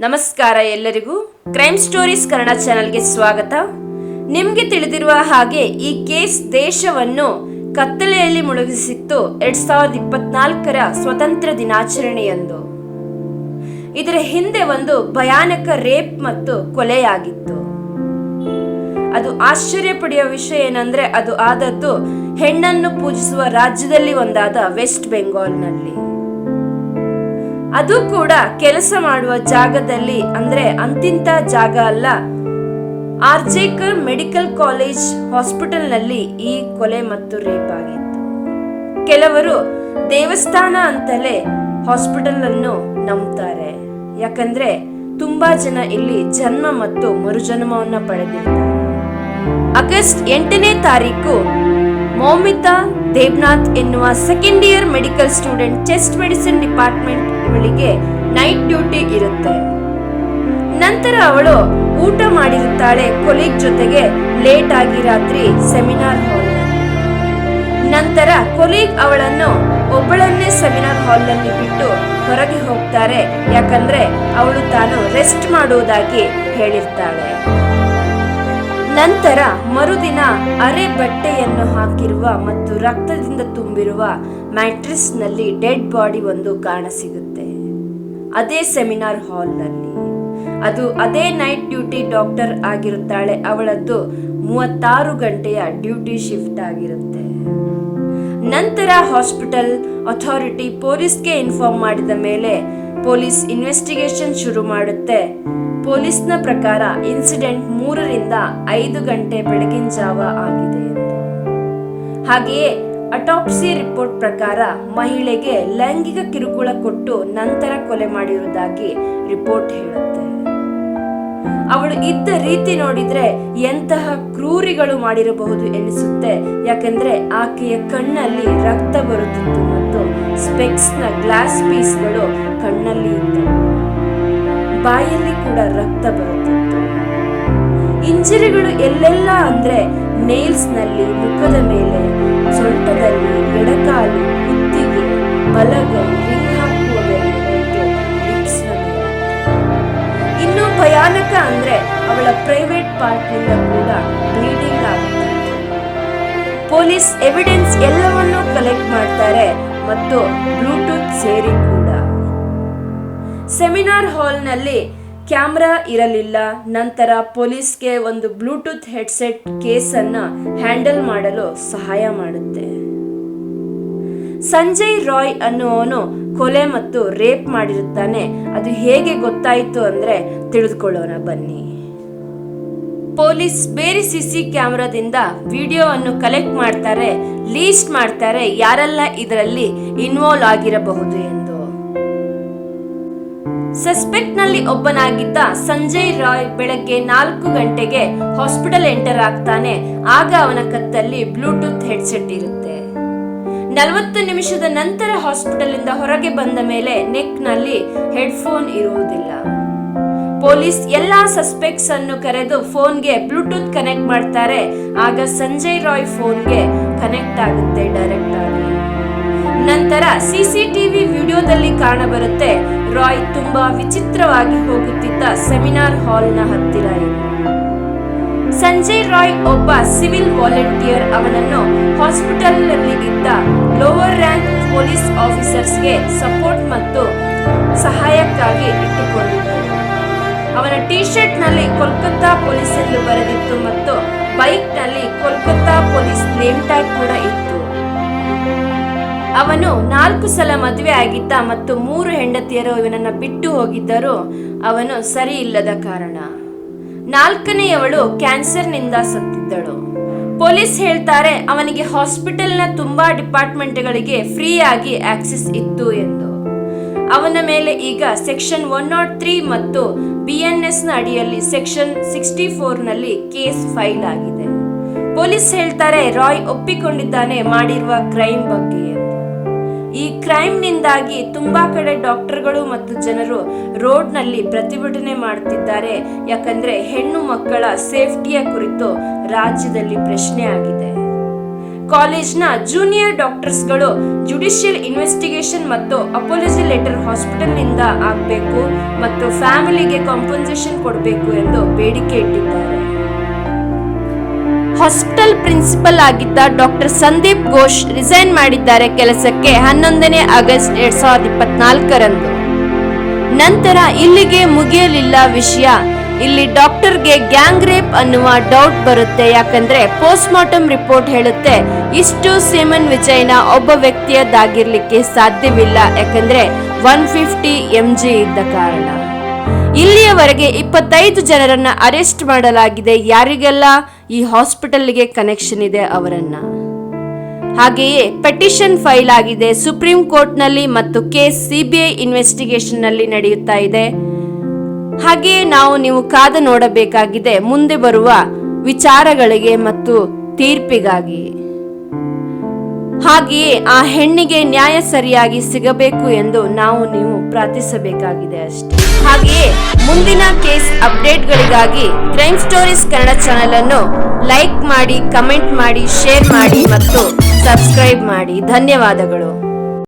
ನಮಸ್ಕಾರ ಎಲ್ಲರಿಗೂ. Crime stories Kannada ಚಾನೆಲ್ಗೆ ಸ್ವಾಗತ. ನಿಮಗೆ ತಿಳಿದಿರುವ ಹಾಗೆ ಈ ಕೇಸ್ ದೇಶವನ್ನು ಕತ್ತಲೆಯಲ್ಲಿ ಮುಳುಗಿಸಿತ್ತು 2024ರ ಸ್ವತಂತ್ರ ದಿನಾಚರಣೆಯಂದು. ಇದರ ಹಿಂದೆ ಒಂದು ಭಯಾನಕ ರೇಪ್ ಮತ್ತು ಕೊಲೆಯಾಗಿತ್ತು. ಅದು ಆಶ್ಚರ್ಯ ಪಡೆಯುವ ವಿಷಯ ಏನಂದ್ರೆ ಅದು ಆದದ್ದು ಹೆಣ್ಣನ್ನು ಪೂಜಿಸುವ ರಾಜ್ಯದಲ್ಲಿ ಒಂದಾದ ವೆಸ್ಟ್ ಬೆಂಗಾಲ್ನಲ್ಲಿ. ಅದು ಕೂಡ ಕೆಲಸ ಮಾಡುವ ಜಾಗದಲ್ಲಿ, ಅಂದ್ರೆ ಅಂತಿಂತ ಜಾಗ ಅಲ್ಲ, ಆರ್ಜೇಕರ್ ಮೆಡಿಕಲ್ ಕಾಲೇಜ್ ಹಾಸ್ಪಿಟಲ್ ನಲ್ಲಿ ಈ ಕೊಲೆ ಮತ್ತು ರೇಪ್ ಆಗಿತ್ತು. ಕೆಲವರು ದೇವಸ್ಥಾನ ಅಂತಲೇ ಹಾಸ್ಪಿಟಲ್ ಅನ್ನು ನಂಬುತ್ತಾರೆ, ಯಾಕಂದ್ರೆ ತುಂಬಾ ಜನ ಇಲ್ಲಿ ಜನ್ಮ ಮತ್ತು ಮರುಜನ್ಮವನ್ನ ಪಡೆದಿದ್ದಾರೆ. ಆಗಸ್ಟ್ 8ನೇ ತಾರೀಕು ಮೌಮಿತಾ ದೇವ್ನಾಥ್ ಎನ್ನುವ second year medical student, chest medicine department, ಇವಳಿಗೆ ನೈಟ್ ಡ್ಯೂಟಿ ಇರುತ್ತೆ. ನಂತರ ಅವಳು ಊಟ ಮಾಡಿರುತ್ತಾಳೆ ಕೊಲೀಗ್ ಜೊತೆಗೆ ಲೇಟ್ ಆಗಿ ರಾತ್ರಿ ಸೆಮಿನಾರ್ ಹಾಲ್. ನಂತರ ಕೊಲೀಗ್ ಅವಳನ್ನು ಒಬ್ಬಳನ್ನೇ ಸೆಮಿನಾರ್ ಹಾಲ್ ನಲ್ಲಿ ಬಿಟ್ಟು ಹೊರಗೆ ಹೋಗ್ತಾರೆ, ಯಾಕಂದ್ರೆ ಅವಳು ತಾನು ರೆಸ್ಟ್ ಮಾಡುವುದಾಗಿ ಹೇಳಿರ್ತಾಳೆ. ನಂತರ ಮರುದಿನ ಅರೆ ಬಟ್ಟೆಯನ್ನು ಹಾಕಿರುವ ಮತ್ತು ರಕ್ತದಿಂದ ತುಂಬಿರುವ ಮ್ಯಾಟ್ರಿಸ್ ನಲ್ಲಿ ಡೆಡ್ ಬಾಡಿ ಒಂದು ಕಾಣಸಿಗುತ್ತೆ, ಅದೇ ಸೆಮಿನಾರ್ ಹಾಲ್ ನಲ್ಲಿ. ಅದು ಅದೇ ನೈಟ್ ಡ್ಯೂಟಿ ಡಾಕ್ಟರ್ ಆಗಿರುತ್ತಾಳೆ. ಅವಳದ್ದು 36 ಗಂಟೆಯ ಡ್ಯೂಟಿ ಶಿಫ್ಟ್ ಆಗಿರುತ್ತೆ. ನಂತರ ಹಾಸ್ಪಿಟಲ್ ಅಥಾರಿಟಿ ಪೊಲೀಸ್ಗೆ ಇನ್ಫಾರ್ಮ್ ಮಾಡಿದ ಮೇಲೆ ಪೊಲೀಸ್ ಇನ್ವೆಸ್ಟಿಗೇಷನ್ ಶುರು ಮಾಡುತ್ತೆ. ಪೊಲೀಸ್ನ ಪ್ರಕಾರ ಇನ್ಸಿಡೆಂಟ್ 3 ರಿಂದ 5 ಗಂಟೆ ಬೆಳಗಿನ ಜಾವ ಆಗಿದೆ ಎಂದು. ಹಾಗೆಯೇ ಅಟಾಪ್ಸಿ ರಿಪೋರ್ಟ್ ಪ್ರಕಾರ ಮಹಿಳೆಗೆ ಲೈಂಗಿಕ ಕಿರುಕುಳ ಕೊಟ್ಟು ನಂತರ ಕೊಲೆ ಮಾಡಿರುವುದಾಗಿ ರಿಪೋರ್ಟ್ ಹೇಳುತ್ತೆ. ಅವಳು ಇದ್ದ ರೀತಿ ನೋಡಿದ್ರೆ ಎಂತಹ ಕ್ರೂರಿಗಳು ಮಾಡಿರಬಹುದು ಎನಿಸುತ್ತೆ, ಯಾಕಂದ್ರೆ ಆಕೆಯ ಕಣ್ಣಲ್ಲಿ ರಕ್ತ ಬರುತ್ತಿತ್ತು ಮತ್ತು ಸ್ಪೆಕ್ಸ್ ನ ಗ್ಲಾಸ್ ಪೀಸ್ಗಳು ಕಣ್ಣಲ್ಲಿ ಇದ್ದವು. ಬಾಯಲ್ಲಿ ಕೂಡ ರಕ್ತ ಬರುತ್ತಿತ್ತು. ಇಂಜರಿಗಳು ಎಲ್ಲೆಲ್ಲ ಅಂದ್ರೆ ನೇಲ್ಸ್ ನಲ್ಲಿ, ಮುಖದ ಮೇಲೆ, ಸೊಂಟದಲ್ಲಿ, ಎಡಕಾಲು, ಕುತ್ತಿಗೆ, ಬಲಗೈ, ರಿಂಗ್ ಹಾಕುವ ಮೇಲೆ ಮತ್ತು ಲಿಪ್ಸ್ ನ ಮೇಲೆ. ಇನ್ನು ಭಯಾನಕ ಅಂದ್ರೆ ಅವಳ ಪ್ರೈವೇಟ್ ಪಾರ್ಟ್ ನಿಂದ ಕೂಡ ಬ್ಲೀಡಿಂಗ್ ಆಗುತ್ತಿತ್ತು. ಪೊಲೀಸ್ ಎವಿಡೆನ್ಸ್ ಎಲ್ಲವನ್ನೂ ಕಲೆಕ್ಟ್ ಮಾಡ್ತಾರೆ ಮತ್ತು ಬ್ಲೂಟೂತ್ ಸೇರಿ ಕೂಡ. ಸೆಮಿನಾರ್ ಹಾಲ್ ನಲ್ಲಿ ಕ್ಯಾಮ್ರಾ ಇರಲಿಲ್ಲ. ನಂತರ ಪೊಲೀಸ್ಗೆ ಒಂದು ಬ್ಲೂಟೂತ್ ಹೆಡ್ಸೆಟ್ ಕೇಸ್ ಅನ್ನ ಹ್ಯಾಂಡಲ್ ಮಾಡಲು ಸಹಾಯ ಮಾಡುತ್ತೆ. ಸಂಜಯ್ ರಾಯ್ ಅನ್ನುವನು ಕೊಲೆ ಮತ್ತು ರೇಪ್ ಮಾಡಿರುತ್ತಾನೆ. ಅದು ಹೇಗೆ ಗೊತ್ತಾಯಿತು ಅಂದ್ರೆ ತಿಳಿದುಕೊಳ್ಳೋಣ ಬನ್ನಿ. ಪೊಲೀಸ್ ಬೇರೆ ಸಿಸಿ ಕ್ಯಾಮ್ರಾದಿಂದ ವಿಡಿಯೋ ಅನ್ನು ಕಲೆಕ್ಟ್ ಮಾಡ್ತಾರೆ, ಲೀಸ್ಟ್ ಮಾಡ್ತಾರೆ ಯಾರೆಲ್ಲ ಇದರಲ್ಲಿ ಇನ್ವಾಲ್ವ್ ಆಗಿರಬಹುದು ಎಂದು. ಸಸ್ಪೆಕ್ಟ್ ನಲ್ಲಿ ಒಬ್ಬನಾಗಿದ್ದ ಸಂಜಯ್ ರಾಯ್ ಬೆಳಗ್ಗೆ 4 ಗಂಟೆಗೆ ಹಾಸ್ಪಿಟಲ್ ಎಂಟರ್ ಆಗ್ತಾನೆ. ಆಗ ಅವನ ಕತ್ತಲ್ಲಿ ಬ್ಲೂಟೂತ್ ಹೆಡ್ಸೆಟ್ ಇರುತ್ತೆ. 40 ನಿಮಿಷದ ನಂತರ ಹಾಸ್ಪಿಟಲ್ ಇಂದ ಹೊರಗೆ ಬಂದ ಮೇಲೆ ನೆಕ್ ನಲ್ಲಿ ಹೆಡ್ಫೋನ್ ಇರುವುದಿಲ್ಲ. ಪೊಲೀಸ್ ಎಲ್ಲಾ ಸಸ್ಪೆಕ್ಟ್ಸ್ ಅನ್ನು ಕರೆದು ಫೋನ್ಗೆ ಬ್ಲೂಟೂತ್ ಕನೆಕ್ಟ್ ಮಾಡ್ತಾರೆ. ಆಗ ಸಂಜಯ್ ರಾಯ್ ಫೋನ್ಗೆ ಕನೆಕ್ಟ್ ಆಗುತ್ತೆ ಡೈರೆಕ್ಟ್ ಆಗಿ. ನಂತರ ಸಿಸಿಟಿವಿ ವಿಡಿಯೋದಲ್ಲಿ ಕಾಣಬರುತ್ತೆ ರಾಯ್ ತುಂಬಾ ವಿಚಿತ್ರವಾಗಿ ಹೋಗುತ್ತಿದ್ದ ಸೆಮಿನಾರ್ ಹಾಲ್ ನ ಹತ್ತಿರ. ಸಂಜಯ್ ರಾಯ್ ಒಬ್ಬ ಸಿವಿಲ್ ವಾಲಂಟಿಯರ್. ಅವನನ್ನು ಹಾಸ್ಪಿಟಲ್ ನಲ್ಲಿ ಇದ್ದ ಲೋವರ್ ರ್ಯಾಂಕ್ ಪೊಲೀಸ್ ಆಫೀಸರ್ಸ್ಗೆ ಸಪೋರ್ಟ್ ಮತ್ತು ಸಹಾಯಕ್ಕಾಗಿ ಇಟ್ಟುಕೊಂಡಿದ್ದರು. ಅವನ ಟಿ ಶರ್ಟ್ ನಲ್ಲಿ ಕೋಲ್ಕತ್ತಾ ಪೊಲೀಸ್ ಎಂದು ಬರೆದಿತ್ತು ಮತ್ತು ಬೈಕ್ ನಲ್ಲಿ ಕೋಲ್ಕತ್ತಾ ಪೊಲೀಸ್ ನೇಮ್ ಟ್ಯಾಗ್ ಕೂಡ ಇತ್ತು. ಅವನು 4 ಸಲ ಮದುವೆ ಆಗಿದ್ದ ಮತ್ತು 3 ಹೆಂಡತಿಯರು ಇವನನ್ನ ಬಿಟ್ಟು ಹೋಗಿದ್ದರು. ಅವನು ಸರಿ ಇಲ್ಲದ ಕಾರಣ 4ನೇಯವಳು ಕ್ಯಾನ್ಸರ್ ನಿಂದ ಸತ್ತಿದ್ದಳು. ಪೊಲೀಸ್ ಹೇಳ್ತಾರೆ ಅವನಿಗೆ ಹಾಸ್ಪಿಟಲ್ ನ ತುಂಬಾ ಡಿಪಾರ್ಟ್ಮೆಂಟ್ಗಳಿಗೆ ಫ್ರೀ ಆಗಿ ಆಕ್ಸೆಸ್ ಇತ್ತು ಎಂದು. ಅವನ ಮೇಲೆ ಈಗ ಸೆಕ್ಷನ್ 103 ಮತ್ತು BNS ನ ಅಡಿಯಲ್ಲಿ ಸೆಕ್ಷನ್ 64 ನಲ್ಲಿ ಕೇಸ್ ಫೈಲ್ ಆಗಿದೆ. ಪೊಲೀಸ್ ಹೇಳ್ತಾರೆ ರಾಯ್ ಒಪ್ಪಿಕೊಂಡಿದ್ದಾನೆ ಮಾಡಿರುವ ಕ್ರೈಮ್ ಬಗ್ಗೆ. ಈ ಕ್ರೈಮ್ ನಿಂದಾಗಿ ತುಂಬಾ ಕಡೆ ಡಾಕ್ಟರ್ಗಳು ಮತ್ತು ಜನರು ರೋಡ್ ನಲ್ಲಿ ಪ್ರತಿಭಟನೆ ಮಾಡುತ್ತಿದ್ದಾರೆ, ಯಾಕಂದ್ರೆ ಹೆಣ್ಣು ಮಕ್ಕಳ ಸೇಫ್ಟಿಯ ಕುರಿತು ರಾಜ್ಯದಲ್ಲಿ ಪ್ರಶ್ನೆ ಆಗಿದೆ. ಕಾಲೇಜ್ನ ಜೂನಿಯರ್ ಡಾಕ್ಟರ್ಸ್ಗಳು ಜುಡಿಷಿಯಲ್ ಇನ್ವೆಸ್ಟಿಗೇಷನ್ ಮತ್ತು ಅಪಾಲಜಿ ಲೆಟರ್ ಹಾಸ್ಪಿಟಲ್ನಿಂದ ಆಗಬೇಕು ಮತ್ತು ಫ್ಯಾಮಿಲಿಗೆ ಕಾಂಪನ್ಸೇಷನ್ ಕೊಡಬೇಕು ಎಂದು ಬೇಡಿಕೆ ಇಟ್ಟಿದ್ದಾರೆ. ಹಾಸ್ಪಿಟಲ್ ಪ್ರಿನ್ಸಿಪಲ್ ಆಗಿದ್ದ ಡಾಕ್ಟರ್ ಸಂದೀಪ್ ಘೋಷ್ ರಿಸೈನ್ ಮಾಡಿದ್ದಾರೆ ಕೆಲಸಕ್ಕೆ 11ನೇ ಆಗಸ್ಟ್ 2024ರಂದು. ನಂತರ ಇಲ್ಲಿಗೆ ಮುಗಿಯಲಿಲ್ಲ ವಿಷಯ. ಇಲ್ಲಿ ಡಾಕ್ಟರ್ಗೆ ಗ್ಯಾಂಗ್ ರೇಪ್ ಅನ್ನುವ ಡೌಟ್ ಬರುತ್ತೆ. ಯಾಕಂದ್ರೆ ಪೋಸ್ಟ್ ಮಾರ್ಟಮ್ ರಿಪೋರ್ಟ್ ಹೇಳುತ್ತೆ ಇಷ್ಟು ಸೀಮನ್ ವಿಜಯನ ಒಬ್ಬ ವ್ಯಕ್ತಿಯದ್ದಾಗಿರ್ಲಿಕ್ಕೆ ಸಾಧ್ಯವಿಲ್ಲ, ಯಾಕಂದ್ರೆ 150 mg ಇದ್ದ ಕಾರಣ. ಇಲ್ಲಿಯವರೆಗೆ 25 ಜನರನ್ನ ಅರೆಸ್ಟ್ ಮಾಡಲಾಗಿದೆ. ಯಾರಿಗೆಲ್ಲ ಈ ಹಾಸ್ಪಿಟಲ್ಗೆ ಕನೆಕ್ಷನ್ ಇದೆ ಅವರನ್ನ. ಹಾಗೆಯೇ ಪೆಟಿಷನ್ ಫೈಲ್ ಆಗಿದೆ ಸುಪ್ರೀಂ ಕೋರ್ಟ್ ನಲ್ಲಿ ಮತ್ತು ಕೇಸ್ ಸಿಬಿಐ ಇನ್ವೆಸ್ಟಿಗೇಷನ್ ನಲ್ಲಿ ನಡೆಯುತ್ತಾ ಇದೆ. ಹಾಗೆಯೇ ನೀವು ಕಾದು ನೋಡಬೇಕಾಗಿದೆ ಮುಂದೆ ಬರುವ ವಿಚಾರಗಳಿಗೆ ಮತ್ತು ತೀರ್ಪಿಗಾಗಿ. ಹಾಗೆಯೇ ಆ ಹೆಣ್ಣಿಗೆ ನ್ಯಾಯ ಸರಿಯಾಗಿ ಸಿಗಬೇಕು ಎಂದು ನೀವು ಪ್ರಾರ್ಥಿಸಬೇಕಾಗಿದೆ ಅಷ್ಟೇ. ಹಾಗೆಯೇ ಮುಂದಿನ ಕೇಸ್ ಅಪ್ಡೇಟ್ಗಳಿಗಾಗಿ ಕ್ರೈಮ್ ಸ್ಟೋರೀಸ್ ಕನ್ನಡ ಚಾನೆಲ್ ಅನ್ನು ಲೈಕ್ ಮಾಡಿ, ಕಮೆಂಟ್ ಮಾಡಿ, ಶೇರ್ ಮಾಡಿ ಮತ್ತು ಸಬ್ಸ್ಕ್ರೈಬ್ ಮಾಡಿ. ಧನ್ಯವಾದಗಳು.